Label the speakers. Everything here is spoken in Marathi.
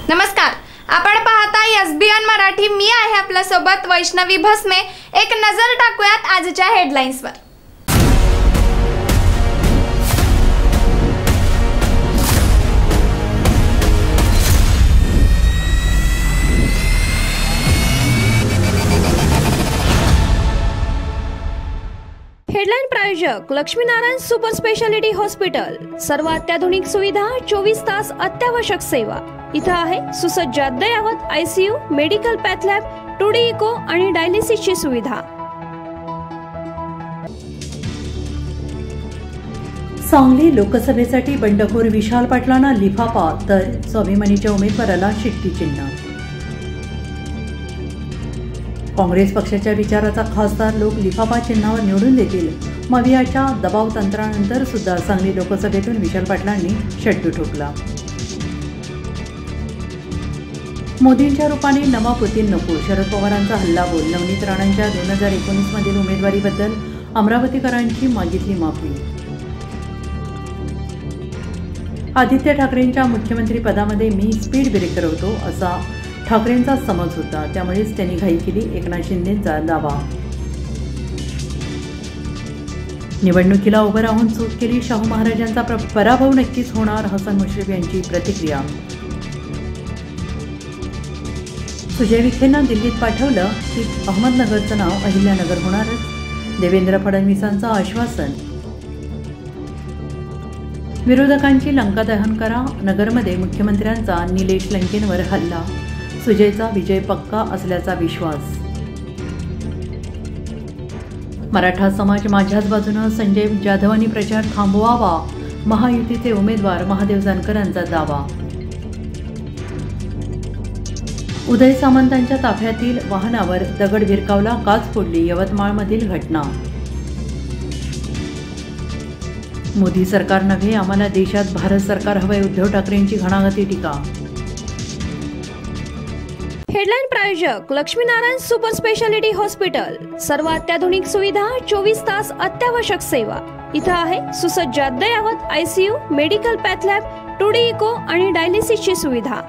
Speaker 1: नमस्कार, आपण पाहता SBN मराठी। मी आहे आपल्या सोबत वैष्णवी भस्मे। एक नजर टाकूयात आजच्या हेडलाईन्सवर।
Speaker 2: हेडलाइन प्रायोजक लक्ष्मीनारायण सुपर स्पेशालिटी हॉस्पिटल। सर्व अत्याधुनिक सुविधा, 24 तास अत्यावश्यक सेवा। इथं आहे सुसज्ज अद्ययावत ICU, medical path lab, 2D echo आणि डायलिसिसची सुविधा।
Speaker 3: सांगली लोकसभेसाठी बंडखोर विशाल पाटलांना लिफाफा, तर स्वाभिमानीच्या उमेदवाराला शिट्टी चिन्ह। काँग्रेस पक्षाच्या विचाराचा खासदार लोक लिफाफा चिन्हावर निवडून देतील। मवियाच्या दबाव तंत्रानंतर सुद्धा सांगली लोकसभेतून विशाल पाटलांनी शड्डू ठोकला। मोदींच्या रूपाने नवा पुतीन नको, शरद पवारांचा हल्लाबोल। नवनीत राणांच्या 2019 मधील उमेदवारीबद्दल अमरावतीकरांची मागितली माफी। आदित्य ठाकरेंच्या मुख्यमंत्री पदामध्ये मी स्पीड ब्रेकर होतो असा ठाकरेंचा समज होता, त्यामुळेच त्यांनी घाई केली एकनाथ शिंदेंचा दावा। निवडणुकीला उभं राहून चूक केली, शाहू महाराजांचा पराभव नक्कीच होणार, हसन मुश्रीफ यांची प्रतिक्रिया। सुजय विखेंना दिल्लीत पाठवलं की अहमदनगरचं नाव अहिल्यानगर होणारच, देवेंद्र फडणवीसांचं आश्वासन। विरोधकांची लंका दहन करा, नगरमध्ये मुख्यमंत्र्यांचा निलेश लंकेंवर हल्ला, सुजयचा विजय पक्का असल्याचा विश्वास। मराठा समाज माझ्याच बाजूनं, संजय जाधवांनी प्रचार थांबवावा, महायुतीचे उमेदवार महादेव जानकरांचा दावा। उदय सामंतांच्या ताफ्यातील वाहनावर दगड भिरकावला, काच फोडली, यवतमाळमधील घटना। मोदी सरकार नव्हे, आम्हाला देशात भारत सरकार हवंय, उद्धव ठाकरेंची घणाघाती टीका।
Speaker 2: हेडलाइन प्रायोजक लक्ष्मीनारायण सुपर स्पेशालिटी हॉस्पिटल। सर्व अत्याधुनिक सुविधा, 24 तास अत्यावश्यक सेवा। इथं आहे सुसज्ज अद्ययावत ICU, medical path lab, 2D echo आणि डायलिसिसची सुविधा।